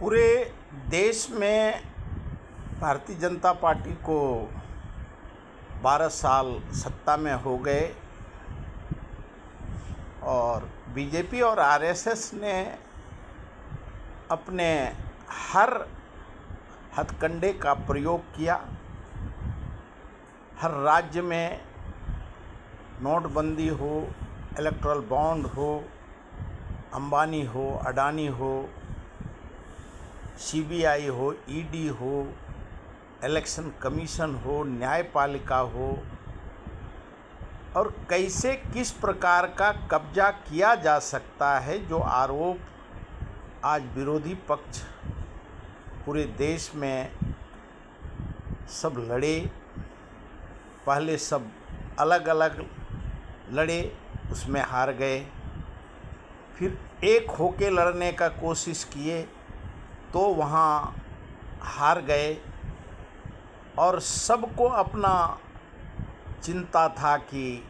पूरे देश में भारतीय जनता पार्टी को 12 साल सत्ता में हो गए और बीजेपी और आरएसएस ने अपने हर हथकंडे का प्रयोग किया। हर राज्य में नोटबंदी हो, इलेक्ट्रल बॉन्ड हो, अंबानी हो, अडानी हो, सीबीआई हो, ईडी हो, इलेक्शन कमीशन हो, न्यायपालिका हो, और कैसे किस प्रकार का कब्जा किया जा सकता है, जो आरोप आज विरोधी पक्ष पूरे देश में सब लड़े। पहले सब अलग अलग लड़े, उसमें हार गए, फिर एक होके लड़ने का कोशिश किए तो वहाँ हार गए। और सबको अपना चिंता था कि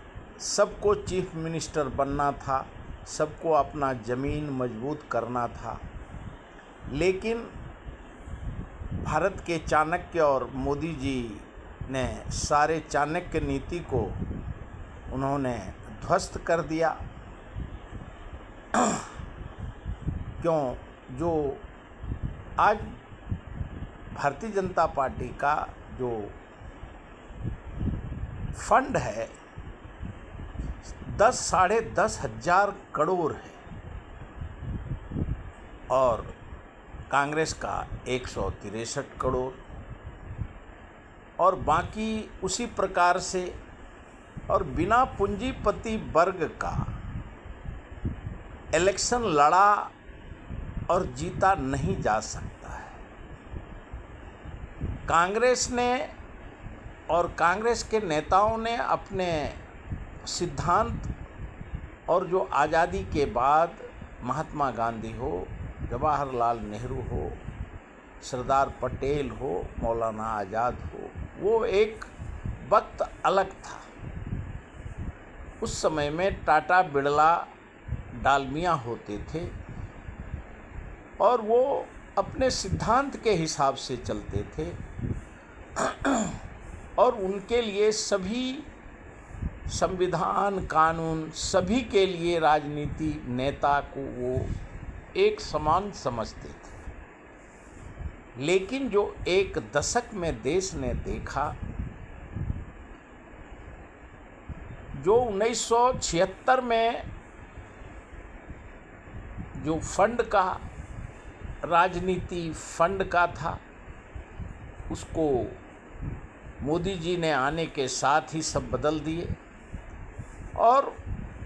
सबको चीफ मिनिस्टर बनना था, सबको अपना ज़मीन मजबूत करना था। लेकिन भारत के चाणक्य और मोदी जी ने सारे चाणक्य नीति को उन्होंने ध्वस्त कर दिया। क्यों? जो आज भारतीय जनता पार्टी का जो फंड है 10 साढ़े 10 हजार करोड़ है और कांग्रेस का 163 करोड़, और बाकी उसी प्रकार से, और बिना पूंजीपति वर्ग का इलेक्शन लड़ा और जीता नहीं जा सकता है। कांग्रेस ने और कांग्रेस के नेताओं ने अपने सिद्धांत और जो आज़ादी के बाद महात्मा गांधी हो, जवाहरलाल नेहरू हो, सरदार पटेल हो, मौलाना आज़ाद हो, वो एक वक्त अलग था। उस समय में टाटा, बिरला, डालमिया होते थे और वो अपने सिद्धांत के हिसाब से चलते थे और उनके लिए सभी संविधान, कानून, सभी के लिए राजनीति नेता को वो एक समान समझते थे। लेकिन जो एक दशक में देश ने देखा, जो 1976 में जो फंड का राजनीति फंड का था, उसको मोदी जी ने आने के साथ ही सब बदल दिए। और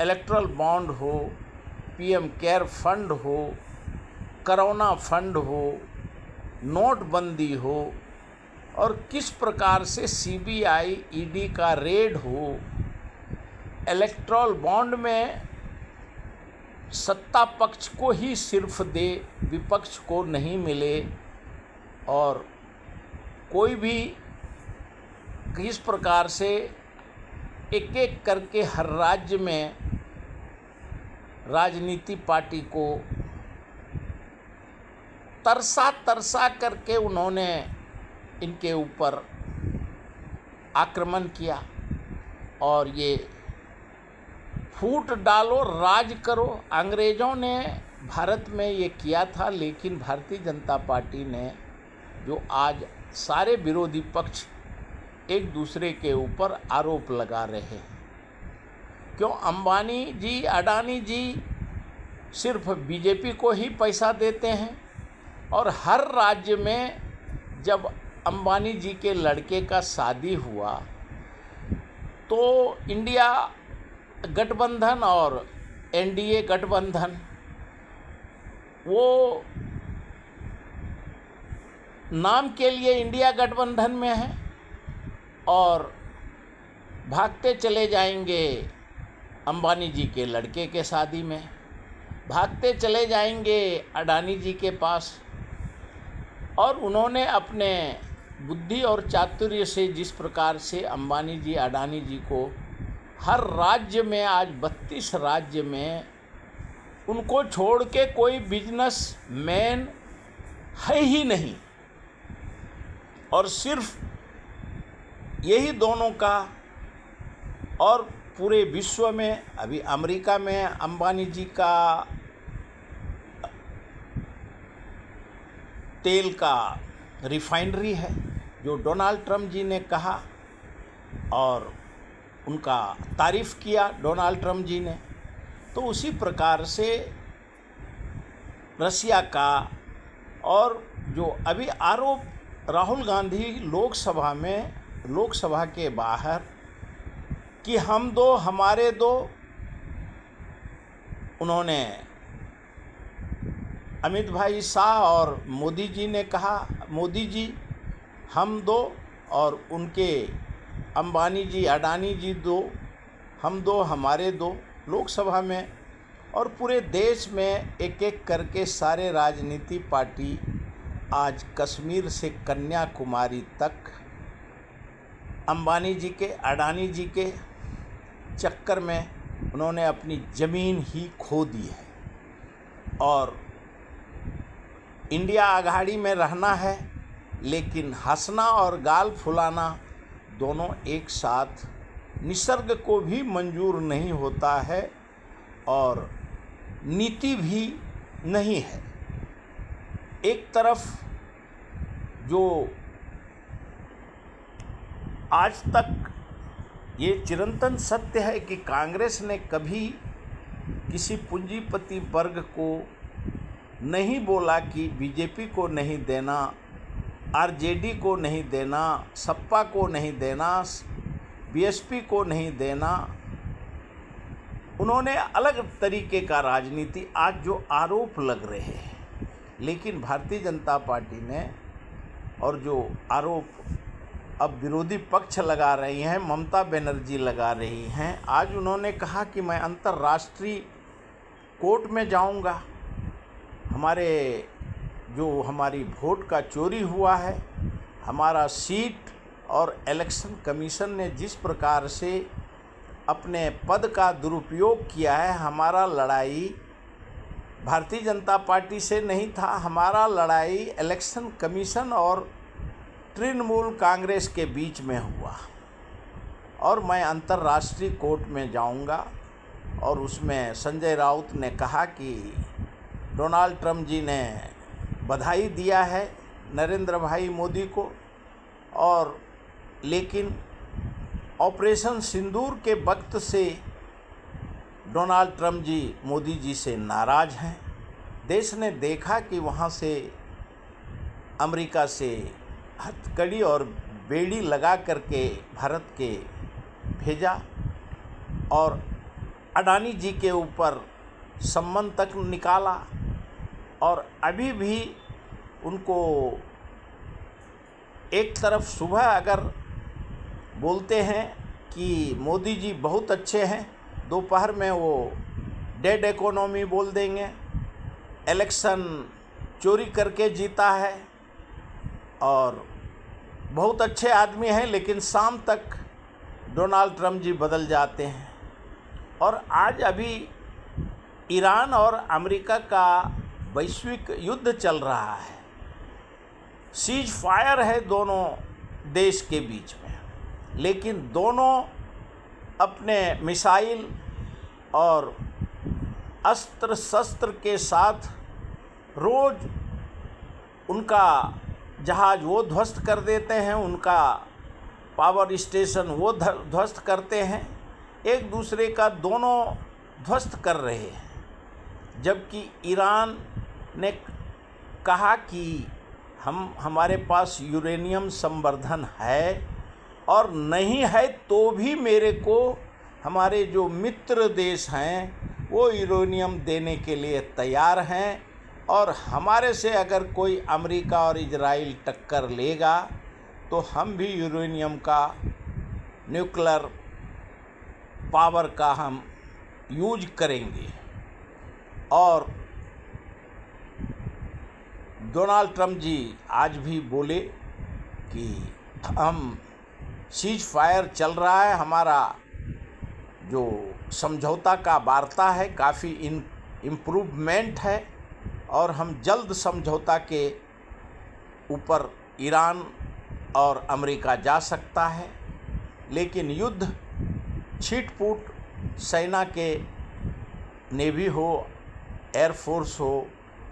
इलेक्ट्रल बॉन्ड हो, पीएम केयर फंड हो, कोरोना फंड हो, नोटबंदी हो, और किस प्रकार से सीबीआई, ईडी का रेड हो, इलेक्ट्रल बॉन्ड में सत्ता पक्ष को ही सिर्फ दे, विपक्ष को नहीं मिले, और कोई भी किस प्रकार से एक एक करके हर राज्य में राजनीति पार्टी को तरसा करके उन्होंने इनके ऊपर आक्रमण किया। और ये फूट डालो, राज करो, अंग्रेज़ों ने भारत में ये किया था। लेकिन भारतीय जनता पार्टी ने जो आज सारे विरोधी पक्ष एक दूसरे के ऊपर आरोप लगा रहे हैं, क्यों अंबानी जी, अडानी जी सिर्फ बीजेपी को ही पैसा देते हैं, और हर राज्य में जब अंबानी जी के लड़के का शादी हुआ तो इंडिया गठबंधन और एनडीए गठबंधन वो नाम के लिए इंडिया गठबंधन में है और भागते चले जाएंगे अंबानी जी के लड़के के शादी में, भागते चले जाएंगे अडानी जी के पास। और उन्होंने अपने बुद्धि और चातुर्य से जिस प्रकार से अंबानी जी, अडानी जी को हर राज्य में, आज 32 राज्य में उनको छोड़ के कोई बिजनेस मैन है ही नहीं। और सिर्फ यही दोनों का, और पूरे विश्व में अभी अमेरिका में अंबानी जी का तेल का रिफाइनरी है जो डोनाल्ड ट्रंप जी ने कहा और उनका तारीफ़ किया डोनाल्ड ट्रंप जी ने। तो उसी प्रकार से रसिया का, और जो अभी आरोप राहुल गांधी लोकसभा के बाहर कि हम दो हमारे दो, उन्होंने अमित भाई शाह और मोदी जी ने कहा, मोदी जी हम दो और उनके अंबानी जी अडानी जी दो, हम दो हमारे दो, लोकसभा में और पूरे देश में एक एक करके सारे राजनीति पार्टी आज कश्मीर से कन्याकुमारी तक अंबानी जी के अडानी जी के चक्कर में उन्होंने अपनी ज़मीन ही खो दी है। और इंडिया आघाड़ी में रहना है, लेकिन हंसना और गाल फुलाना दोनों एक साथ निसर्ग को भी मंजूर नहीं होता है और नीति भी नहीं है। एक तरफ जो आज तक ये चिरंतन सत्य है कि कांग्रेस ने कभी किसी पूंजीपति वर्ग को नहीं बोला कि बीजेपी को नहीं देना, आरजेडी को नहीं देना, सपा को नहीं देना, बीएसपी को नहीं देना। उन्होंने अलग तरीके का राजनीति आज जो आरोप लग रहे हैं, लेकिन भारतीय जनता पार्टी ने, और जो आरोप अब विरोधी पक्ष लगा रही हैं, ममता बनर्जी लगा रही हैं, आज उन्होंने कहा कि मैं अंतर्राष्ट्रीय कोर्ट में जाऊंगा। हमारी वोट का चोरी हुआ है, हमारा सीट और इलेक्शन कमीशन ने जिस प्रकार से अपने पद का दुरुपयोग किया है, हमारा लड़ाई भारतीय जनता पार्टी से नहीं था, हमारा लड़ाई इलेक्शन कमीशन और तृणमूल कांग्रेस के बीच में हुआ। और मैं अंतर्राष्ट्रीय कोर्ट में जाऊंगा। और उसमें संजय राउत ने कहा कि डोनाल्ड ट्रंप जी ने बधाई दिया है नरेंद्र भाई मोदी को, और लेकिन ऑपरेशन सिंदूर के वक्त से डोनाल्ड ट्रंप जी मोदी जी से नाराज़ हैं। देश ने देखा कि वहाँ से अमेरिका से हथकड़ी और बेड़ी लगा करके भारत के भेजा और अडानी जी के ऊपर सम्मान तक निकाला। और अभी भी उनको एक तरफ सुबह अगर बोलते हैं कि मोदी जी बहुत अच्छे हैं, दोपहर में वो डेड इकोनॉमी बोल देंगे, इलेक्शन चोरी करके जीता है और बहुत अच्छे आदमी हैं, लेकिन शाम तक डोनाल्ड ट्रंप जी बदल जाते हैं। और आज अभी ईरान और अमेरिका का वैश्विक युद्ध चल रहा है, सीज फायर है दोनों देश के बीच में, लेकिन दोनों अपने मिसाइल और अस्त्र शस्त्र के साथ रोज़ उनका जहाज़ वो ध्वस्त कर देते हैं, उनका पावर स्टेशन वो ध्वस्त करते हैं, एक दूसरे का दोनों ध्वस्त कर रहे हैं। जबकि ईरान ने कहा कि हमारे पास यूरेनियम संवर्धन है, और नहीं है तो भी मेरे को हमारे जो मित्र देश हैं वो यूरेनियम देने के लिए तैयार हैं, और हमारे से अगर कोई अमेरिका और इजराइल टक्कर लेगा तो हम भी यूरेनियम का, न्यूक्लियर पावर का हम यूज करेंगे। और डोनाल्ड ट्रंप जी आज भी बोले कि हम सीज फायर चल रहा है, हमारा जो समझौता का वार्ता है काफ़ी इम्प्रूवमेंट है, और हम जल्द समझौता के ऊपर ईरान और अमेरिका जा सकता है, लेकिन युद्ध छिटपुट सेना के नेवी हो, एयरफोर्स हो,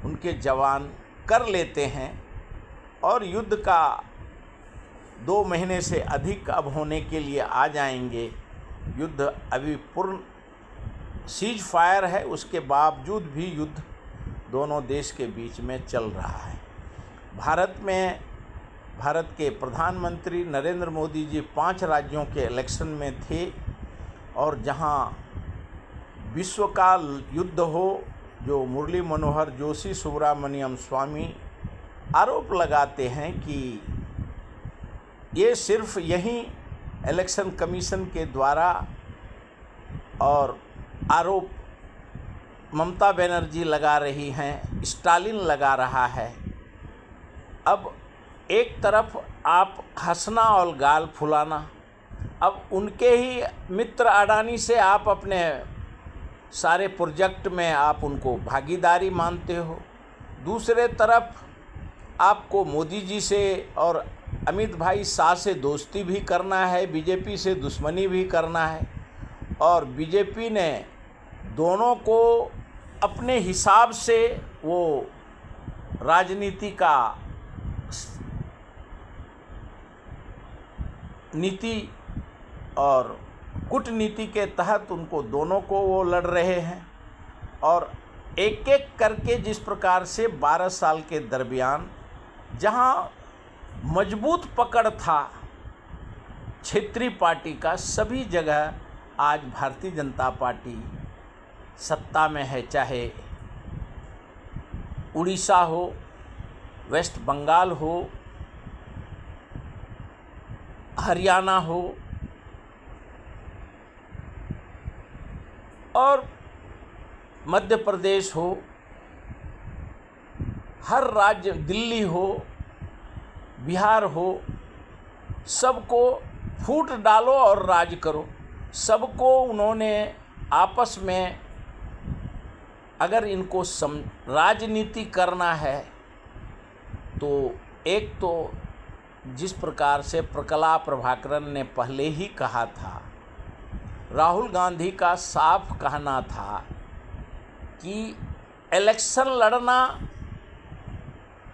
उनके जवान कर लेते हैं और युद्ध का 2 महीने से अधिक अब होने के लिए आ जाएंगे। युद्ध अभी पूर्ण सीज फायर है, उसके बावजूद भी युद्ध दोनों देश के बीच में चल रहा है। भारत के प्रधानमंत्री नरेंद्र मोदी जी 5 राज्यों के इलेक्शन में थे और जहां विश्व का युद्ध हो, जो मुरली मनोहर जोशी, सुब्रमण्यम स्वामी आरोप लगाते हैं कि ये सिर्फ यहीं इलेक्शन कमीशन के द्वारा, और आरोप ममता बनर्जी लगा रही हैं, स्टालिन लगा रहा है। अब एक तरफ आप हंसना और गाल फुलाना, अब उनके ही मित्र अडानी से आप अपने सारे प्रोजेक्ट में आप उनको भागीदारी मानते हो। दूसरे तरफ आपको मोदी जी से और अमित भाई शाह से दोस्ती भी करना है, बीजेपी से दुश्मनी भी करना है, और बीजेपी ने दोनों को अपने हिसाब से वो राजनीति का नीति और कूटनीति के तहत उनको दोनों को वो लड़ रहे हैं। और एक एक करके जिस प्रकार से 12 साल के दरमियान जहां मजबूत पकड़ था क्षेत्रीय पार्टी का, सभी जगह आज भारतीय जनता पार्टी सत्ता में है। चाहे उड़ीसा हो, वेस्ट बंगाल हो, हरियाणा हो और मध्य प्रदेश हो, हर राज्य, दिल्ली हो, बिहार हो, सबको फूट डालो और राज करो। सबको उन्होंने आपस में, अगर इनको राजनीति करना है तो एक तो जिस प्रकार से प्रकला प्रभाकरन ने पहले ही कहा था, राहुल गांधी का साफ कहना था कि इलेक्शन लड़ना,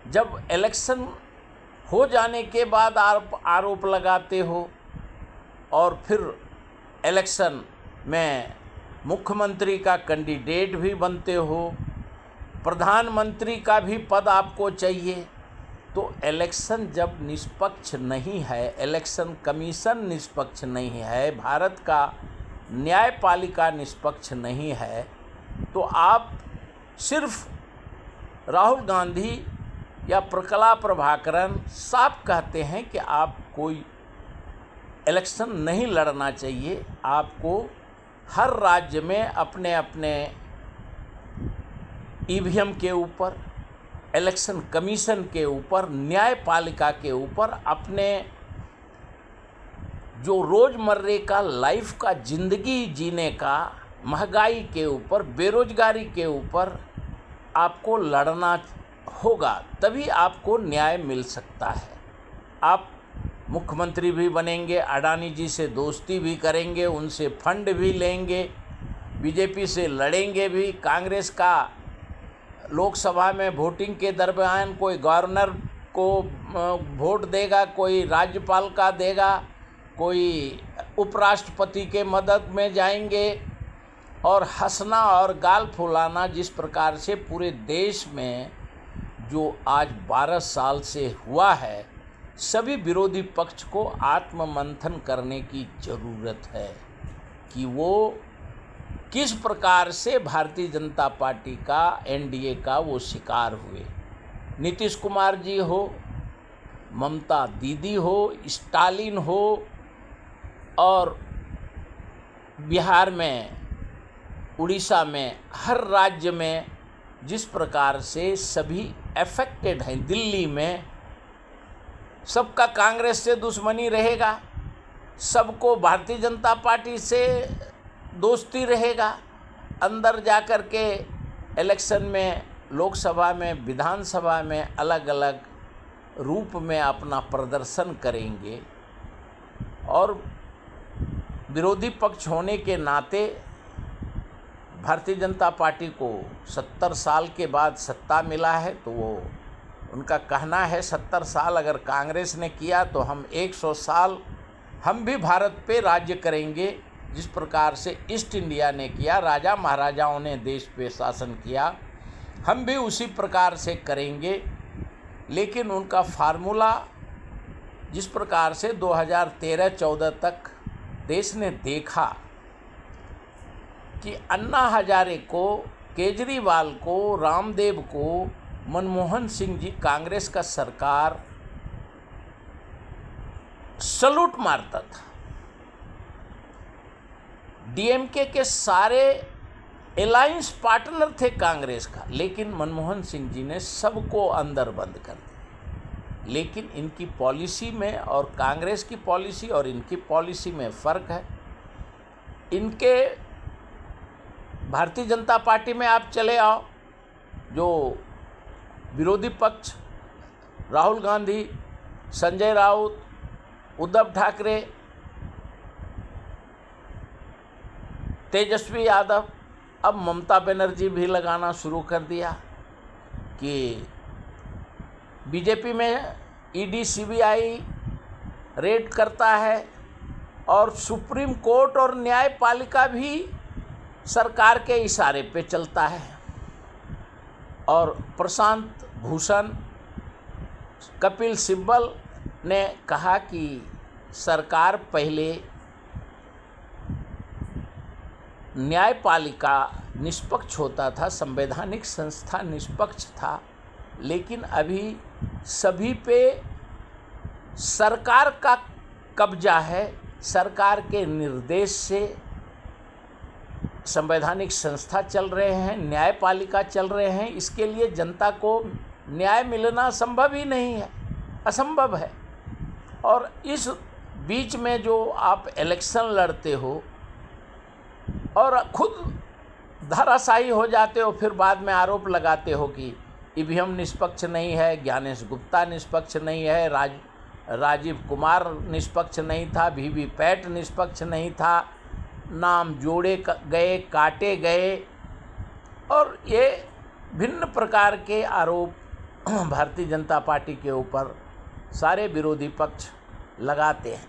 जब इलेक्शन हो जाने के बाद आप आरोप लगाते हो और फिर इलेक्शन में मुख्यमंत्री का कैंडिडेट भी बनते हो, प्रधानमंत्री का भी पद आपको चाहिए, तो इलेक्शन जब निष्पक्ष नहीं है, इलेक्शन कमीशन निष्पक्ष नहीं है, भारत का न्यायपालिका निष्पक्ष नहीं है, तो आप सिर्फ राहुल गांधी या प्रकला प्रभाकरन साफ कहते हैं कि आप कोई इलेक्शन नहीं लड़ना चाहिए। आपको हर राज्य में अपने अपने ईवीएम के ऊपर, इलेक्शन कमीशन के ऊपर, न्यायपालिका के ऊपर, अपने जो रोज़मर्रे का लाइफ का ज़िंदगी जीने का, महंगाई के ऊपर, बेरोजगारी के ऊपर आपको लड़ना होगा, तभी आपको न्याय मिल सकता है। आप मुख्यमंत्री भी बनेंगे, अडानी जी से दोस्ती भी करेंगे, उनसे फंड भी लेंगे, बीजेपी से लड़ेंगे भी, कांग्रेस का लोकसभा में वोटिंग के दरमियान कोई गवर्नर को वोट देगा, कोई राज्यपाल का देगा, कोई उपराष्ट्रपति के मदद में जाएंगे, और हंसना और गाल फुलाना जिस प्रकार से पूरे देश में जो आज 12 साल से हुआ है, सभी विरोधी पक्ष को आत्ममंथन करने की ज़रूरत है कि वो किस प्रकार से भारतीय जनता पार्टी का, एनडीए का वो शिकार हुए। नीतीश कुमार जी हो, ममता दीदी हो, स्टालिन हो, और बिहार में, उड़ीसा में, हर राज्य में जिस प्रकार से सभी अफेक्टेड हैं, दिल्ली में सबका कांग्रेस से दुश्मनी रहेगा, सबको भारतीय जनता पार्टी से दोस्ती रहेगा, अंदर जाकर के इलेक्शन में, लोकसभा में, विधानसभा में अलग अलग रूप में अपना प्रदर्शन करेंगे और विरोधी पक्ष होने के नाते भारतीय जनता पार्टी को 70 साल के बाद सत्ता मिला है, तो वो उनका कहना है 70 साल अगर कांग्रेस ने किया तो हम 100 साल हम भी भारत पे राज्य करेंगे। जिस प्रकार से ईस्ट इंडिया ने किया, राजा महाराजाओं ने देश पे शासन किया, हम भी उसी प्रकार से करेंगे। लेकिन उनका फार्मूला जिस प्रकार से 2013-14 तक देश ने देखा कि अन्ना हजारे को, केजरीवाल को, रामदेव को, मनमोहन सिंह जी, कांग्रेस का सरकार सलूट मारता था। डीएमके के सारे अलायंस पार्टनर थे कांग्रेस का, लेकिन मनमोहन सिंह जी ने सबको अंदर बंद कर दिया। लेकिन इनकी पॉलिसी में और कांग्रेस की पॉलिसी और इनकी पॉलिसी में फ़र्क है। इनके भारतीय जनता पार्टी में आप चले आओ, जो विरोधी पक्ष राहुल गांधी, संजय राउत, उद्धव ठाकरे, तेजस्वी यादव, अब ममता बनर्जी भी लगाना शुरू कर दिया कि बीजेपी में ईडी सीबीआई रेड करता है और सुप्रीम कोर्ट और न्यायपालिका भी सरकार के इशारे पे चलता है। और प्रशांत भूषण, कपिल सिब्बल ने कहा कि सरकार पहले न्यायपालिका निष्पक्ष होता था, संवैधानिक संस्था निष्पक्ष था, लेकिन अभी सभी पे सरकार का कब्जा है। सरकार के निर्देश से संवैधानिक संस्था चल रहे हैं, न्यायपालिका चल रहे हैं। इसके लिए जनता को न्याय मिलना संभव ही नहीं है, असंभव है। और इस बीच में जो आप इलेक्शन लड़ते हो और खुद धराशायी हो जाते हो, फिर बाद में आरोप लगाते हो कि ईवीएम निष्पक्ष नहीं है, ज्ञानेश गुप्ता निष्पक्ष नहीं है, राजीव कुमार निष्पक्ष नहीं था, वीवीपैट निष्पक्ष नहीं था, नाम जोड़े गए, काटे गए, और ये भिन्न प्रकार के आरोप भारतीय जनता पार्टी के ऊपर सारे विरोधी पक्ष लगाते हैं।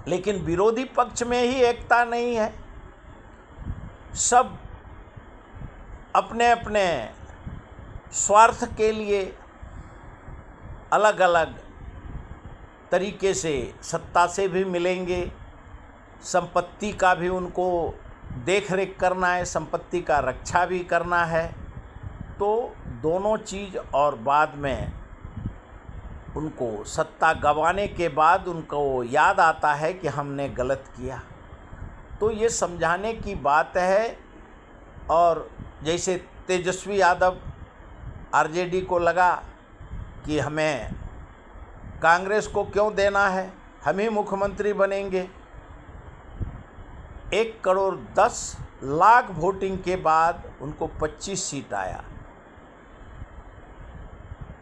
लेकिन विरोधी पक्ष में ही एकता नहीं है। सब अपने अपने स्वार्थ के लिए अलग अलग तरीके से सत्ता से भी मिलेंगे, संपत्ति का भी उनको देख रेख करना है, संपत्ति का रक्षा भी करना है। तो दोनों चीज़, और बाद में उनको सत्ता गंवाने के बाद उनको याद आता है कि हमने गलत किया। तो ये समझाने की बात है। और जैसे तेजस्वी यादव आरजेडी को लगा कि हमें कांग्रेस को क्यों देना है, हम ही मुख्यमंत्री बनेंगे। 1,10,00,000 वोटिंग के बाद उनको 25 सीट आया।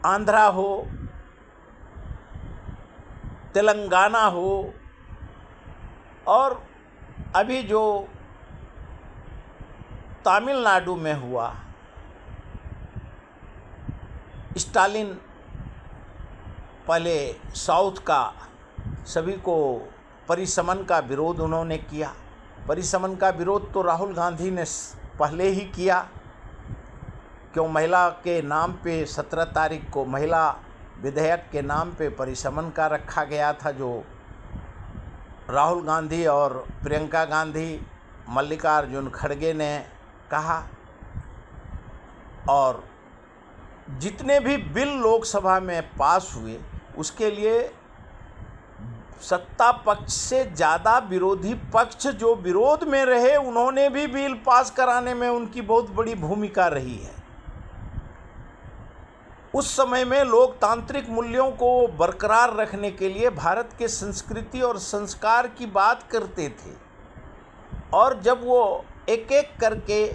आंध्रा हो, तेलंगाना हो, और अभी जो तमिलनाडु में हुआ, स्टालिन पहले साउथ का सभी को परिसमन का विरोध उन्होंने किया। परिसमन का विरोध तो राहुल गांधी ने पहले ही किया, क्यों महिला के नाम पे 17 तारीख को महिला विधेयक के नाम पे परिसमन का रखा गया था, जो राहुल गांधी और प्रियंका गांधी, मल्लिकार्जुन खड़गे ने कहा। और जितने भी बिल लोकसभा में पास हुए उसके लिए सत्ता पक्ष से ज़्यादा विरोधी पक्ष जो विरोध में रहे, उन्होंने भी बिल पास कराने में उनकी बहुत बड़ी भूमिका रही है। उस समय में लोकतांत्रिक मूल्यों को बरकरार रखने के लिए भारत के संस्कृति और संस्कार की बात करते थे। और जब वो एक एक करके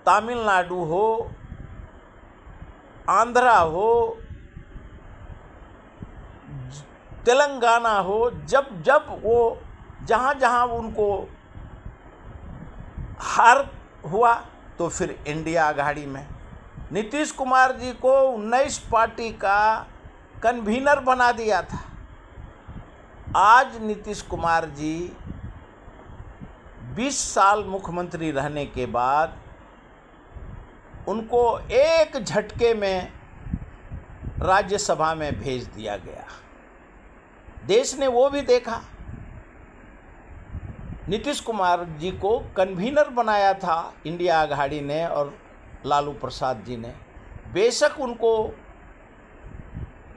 तमिलनाडु हो, आंध्रा हो, तेलंगाना हो, जब जब वो जहाँ जहाँ उनको हार हुआ तो फिर इंडिया आघाड़ी में नीतीश कुमार जी को 19 पार्टी का कन्वीनर बना दिया था। आज नीतीश कुमार जी 20 साल मुख्यमंत्री रहने के बाद उनको एक झटके में राज्यसभा में भेज दिया गया। देश ने वो भी देखा। नीतीश कुमार जी को कन्वीनर बनाया था इंडिया आघाड़ी ने और लालू प्रसाद जी ने। बेशक उनको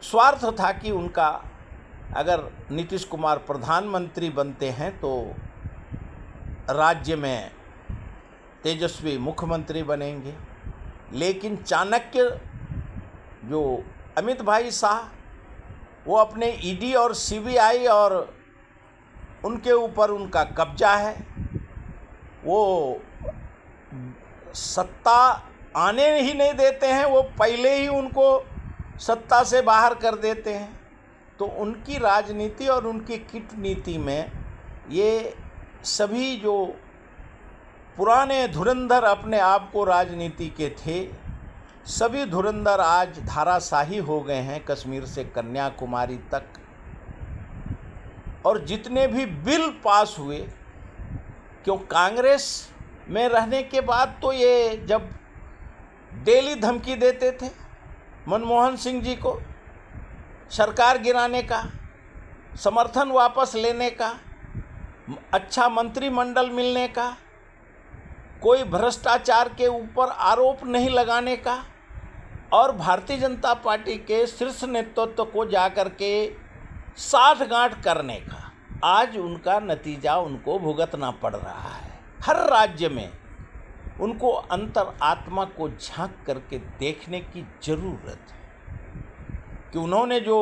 स्वार्थ था कि उनका अगर नीतीश कुमार प्रधानमंत्री बनते हैं तो राज्य में तेजस्वी मुख्यमंत्री बनेंगे, लेकिन चाणक्य जो अमित भाई शाह वो अपने ईडी और सीबीआई और उनके ऊपर उनका कब्जा है, वो सत्ता आने ही नहीं देते हैं, वो पहले ही उनको सत्ता से बाहर कर देते हैं। तो उनकी राजनीति और उनकी कूटनीति में ये सभी जो पुराने धुरंधर अपने आप को राजनीति के थे, सभी धुरंधर आज धाराशाही हो गए हैं कश्मीर से कन्याकुमारी तक। और जितने भी बिल पास हुए, क्यों कांग्रेस में रहने के बाद तो ये जब डेली धमकी देते थे मनमोहन सिंह जी को सरकार गिराने का, समर्थन वापस लेने का, अच्छा मंत्रिमंडल मिलने का, कोई भ्रष्टाचार के ऊपर आरोप नहीं लगाने का और भारतीय जनता पार्टी के शीर्ष नेतृत्व को जाकर के साठगांठ करने का, आज उनका नतीजा उनको भुगतना पड़ रहा है। हर राज्य में उनको अंतर आत्मा को झांक करके देखने की ज़रूरत है कि उन्होंने जो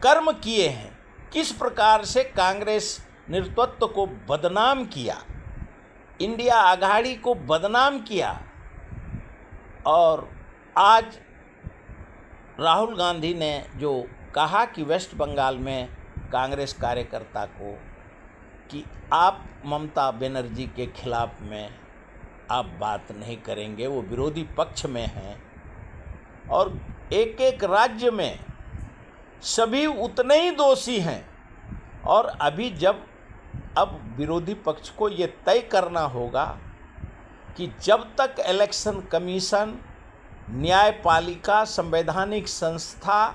कर्म किए हैं, किस प्रकार से कांग्रेस नेतृत्व को बदनाम किया, इंडिया आघाड़ी को बदनाम किया। और आज राहुल गांधी ने जो कहा कि वेस्ट बंगाल में कांग्रेस कार्यकर्ता को कि आप ममता बनर्जी के खिलाफ में आप बात नहीं करेंगे, वो विरोधी पक्ष में हैं और एक एक राज्य में सभी उतने ही दोषी हैं। और अभी अब विरोधी पक्ष को ये तय करना होगा कि जब तक इलेक्शन कमीशन, न्यायपालिका, संवैधानिक संस्था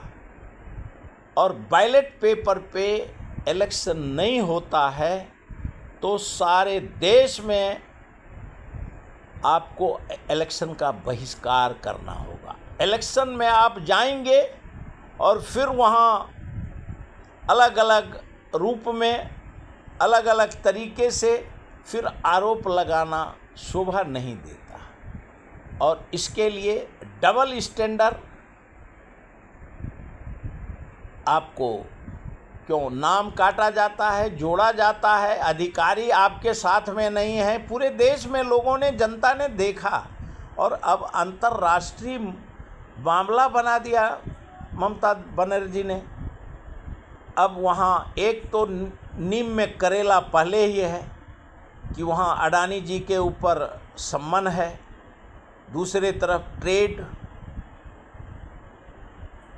और बैलेट पेपर पे इलेक्शन नहीं होता है तो सारे देश में आपको इलेक्शन का बहिष्कार करना होगा। इलेक्शन में आप जाएंगे और फिर वहाँ अलग अलग रूप में, अलग अलग तरीके से फिर आरोप लगाना शोभा नहीं देता। और इसके लिए डबल स्टैंडर्ड आपको क्यों नाम काटा जाता है, जोड़ा जाता है, अधिकारी आपके साथ में नहीं है, पूरे देश में लोगों ने, जनता ने देखा और अब अंतर्राष्ट्रीय मामला बना दिया ममता बनर्जी ने। अब वहाँ एक तो नीम में करेला पहले ही है कि वहाँ अडानी जी के ऊपर सम्मान है, दूसरे तरफ ट्रेड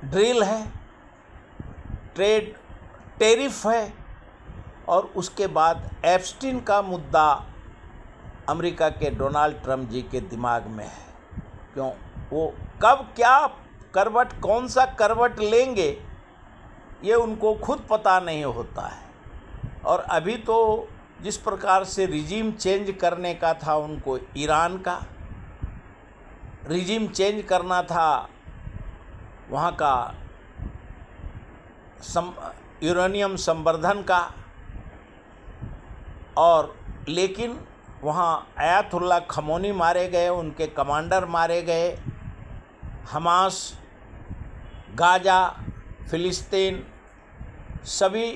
ड्रिल है, ट्रेड टैरिफ है और उसके बाद एप्स्टीन का मुद्दा अमेरिका के डोनाल्ड ट्रंप जी के दिमाग में है। क्यों वो कब क्या करवट, कौन सा करवट लेंगे ये उनको खुद पता नहीं होता है। और अभी तो जिस प्रकार से रिजीम चेंज करने का था, उनको ईरान का रिजीम चेंज करना था, वहाँ का यूरेनियम संवर्धन का, और लेकिन वहाँ आयतुल्ला खमोनी मारे गए, उनके कमांडर मारे गए। हमास, गाजा, फिलिस्तीन सभी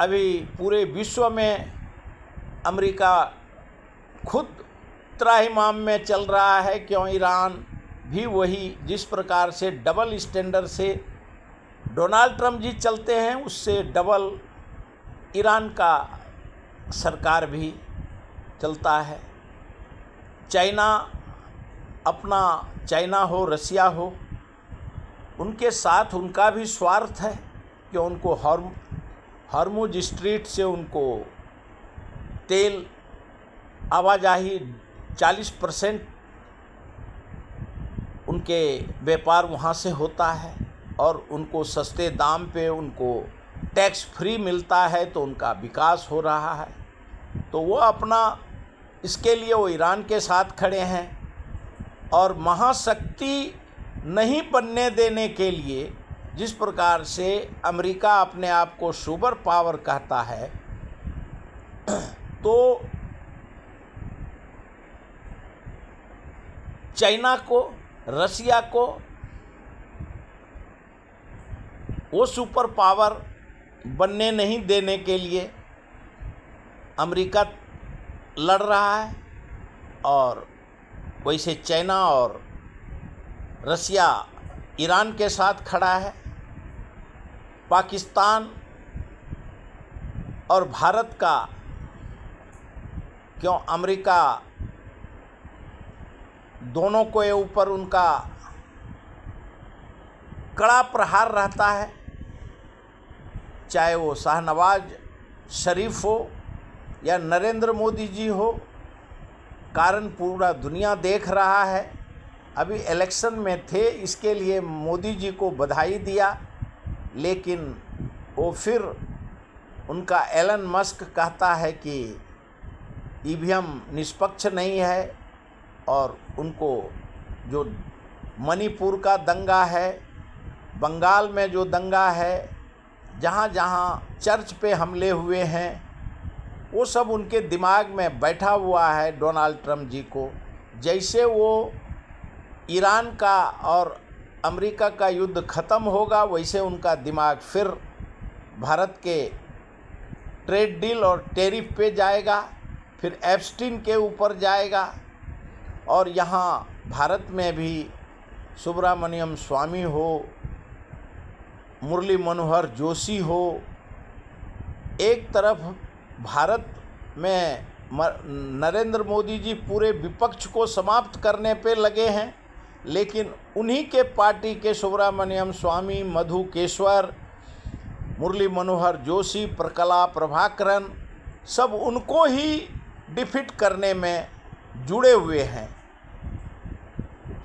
अभी पूरे विश्व में अमेरिका खुद त्राहिमाम में चल रहा है। क्यों ईरान भी वही, जिस प्रकार से डबल स्टैंडर्ड से डोनाल्ड ट्रंप जी चलते हैं, उससे डबल ईरान का सरकार भी चलता है। चाइना अपना, चाइना हो रसिया हो, उनके साथ उनका भी स्वार्थ है कि उनको हॉर्मुज स्ट्रीट से उनको तेल आवाजाही 40% उनके व्यापार वहाँ से होता है और उनको सस्ते दाम पे उनको टैक्स फ्री मिलता है, तो उनका विकास हो रहा है। तो वो अपना, इसके लिए वो ईरान के साथ खड़े हैं और महाशक्ति नहीं बनने देने के लिए, जिस प्रकार से अमेरिका अपने आप को सुपर पावर कहता है, तो चाइना को, रसिया को वो सुपर पावर बनने नहीं देने के लिए अमेरिका लड़ रहा है। और वैसे चाइना और रसिया ईरान के साथ खड़ा है। पाकिस्तान और भारत का, क्यों अमेरिका दोनों के ऊपर उनका कड़ा प्रहार रहता है, चाहे वो शाहनवाज शरीफ हो या नरेंद्र मोदी जी हो। कारण पूरा दुनिया देख रहा है। अभी इलेक्शन में थे, इसके लिए मोदी जी को बधाई दिया, लेकिन वो फिर उनका एलन मस्क कहता है कि ईवीएम निष्पक्ष नहीं है, और उनको जो मणिपुर का दंगा है, बंगाल में जो दंगा है, जहाँ जहाँ चर्च पे हमले हुए हैं, वो सब उनके दिमाग में बैठा हुआ है डोनाल्ड ट्रंप जी को। जैसे वो ईरान का और अमेरिका का युद्ध ख़त्म होगा, वैसे उनका दिमाग फिर भारत के ट्रेड डील और टैरिफ पे जाएगा, फिर एप्स्टीन के ऊपर जाएगा। और यहाँ भारत में भी सुब्रमण्यम स्वामी हो, मुरली मनोहर जोशी हो, एक तरफ भारत में नरेंद्र मोदी जी पूरे विपक्ष को समाप्त करने पे लगे हैं, लेकिन उन्हीं के पार्टी के सुब्रमण्यम स्वामी, मधु केश्वर, मुरली मनोहर जोशी, प्रकला प्रभाकरन, सब उनको ही डिफीट करने में जुड़े हुए हैं।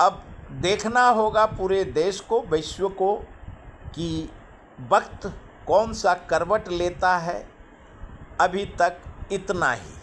अब देखना होगा पूरे देश को, विश्व को, कि वक्त कौन सा करवट लेता है। अभी तक इतना ही।